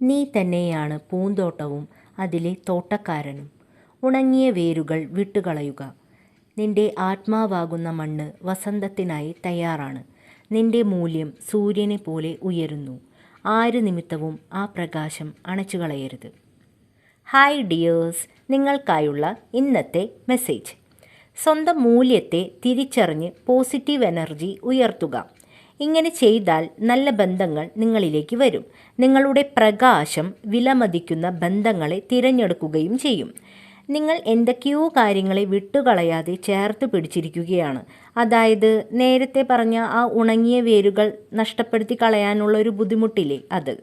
നീ തന്നെയാണ് പൂന്തോട്ടവും അതിലെ തോട്ടക്കാരനും. ഉണങ്ങിയ വേരുകൾ വിട്ടുകളയുക. നിന്റെ ആത്മാവാകുന്ന മണ്ണ് വസന്തത്തിനായി തയ്യാറാണ്. നിന്റെ മൂല്യം സൂര്യനെ പോലെ ഉയരുന്നു. ആര് നിമിത്തവും ആ പ്രകാശം അണച്ചുകളയരുത്. ഹായ് ഡിയേഴ്സ്, നിങ്ങൾക്കായുള്ള ഇന്നത്തെ മെസ്സേജ്. സ്വന്തം മൂല്യത്തെ തിരിച്ചറിഞ്ഞ് പോസിറ്റീവ് എനർജി ഉയർത്തുക. ഇങ്ങനെ ചെയ്താൽ നല്ല ബന്ധങ്ങൾ നിങ്ങളിലേക്ക് വരും. നിങ്ങളുടെ പ്രകാശം വിലമതിക്കുന്ന ബന്ധങ്ങളെ തിരഞ്ഞെടുക്കുകയും ചെയ്യും. നിങ്ങൾ എന്തൊക്കെയോ കാര്യങ്ങളെ വിട്ടുകളയാതെ ചേർത്ത് പിടിച്ചിരിക്കുകയാണ്. അതായത് നേരത്തെ പറഞ്ഞ ആ ഉണങ്ങിയ വേരുകൾ നഷ്ടപ്പെടുത്തി കളയാനുള്ള ഒരു ബുദ്ധിമുട്ടില്ലേ, അത്.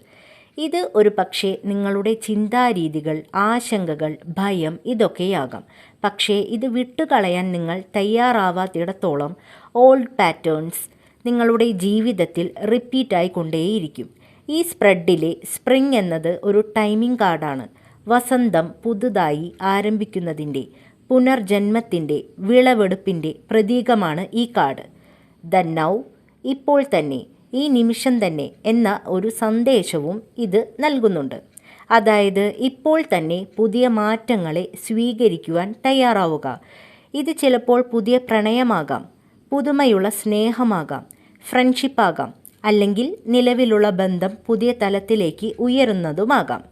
ഇത് ഒരു പക്ഷേ നിങ്ങളുടെ ചിന്താരീതികൾ, ആശങ്കകൾ, ഭയം ഇതൊക്കെയാകാം. പക്ഷേ ഇത് വിട്ടുകളയാൻ നിങ്ങൾ തയ്യാറാവാത്തിടത്തോളം ഓൾഡ് പാറ്റേൺസ് നിങ്ങളുടെ ജീവിതത്തിൽ റിപ്പീറ്റായി കൊണ്ടേയിരിക്കും. ഈ സ്പ്രെഡിലെ സ്പ്രിംഗ് എന്നത് ഒരു ടൈമിംഗ് കാർഡാണ്. വസന്തം പുതുതായി ആരംഭിക്കുന്നതിൻ്റെ, പുനർജന്മത്തിൻ്റെ, വിളവെടുപ്പിൻ്റെ പ്രതീകമാണ് ഈ കാർഡ്. ദ നൗ, ഇപ്പോൾ തന്നെ, ഈ നിമിഷം തന്നെ എന്ന ഒരു സന്ദേശവും ഇത് നൽകുന്നുണ്ട്. അതായത് ഇപ്പോൾ തന്നെ പുതിയ മാറ്റങ്ങളെ സ്വീകരിക്കുവാൻ തയ്യാറാവുക. ഇത് ചിലപ്പോൾ പുതിയ പ്രണയമാകാം, പുതുമയുള്ള സ്നേഹമാകാം, ഫ്രണ്ട്ഷിപ്പാകാം, അല്ലെങ്കിൽ നിലവിലുള്ള ബന്ധം പുതിയ തലത്തിലേക്ക് ഉയരുന്നതുമാകാം.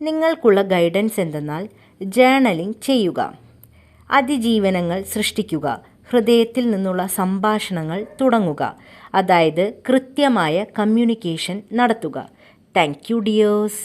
നിങ്ങൾക്കുള്ള ഗൈഡൻസ് എന്തെന്നാൽ ജേർണലിംഗ് ചെയ്യുക, അതിജീവനങ്ങൾ സൃഷ്ടിക്കുക, ഹൃദയത്തിൽ നിന്നുള്ള സംഭാഷണങ്ങൾ തുടങ്ങുക. അതായത് കൃത്യമായ കമ്മ്യൂണിക്കേഷൻ നടത്തുക. Thank you dears.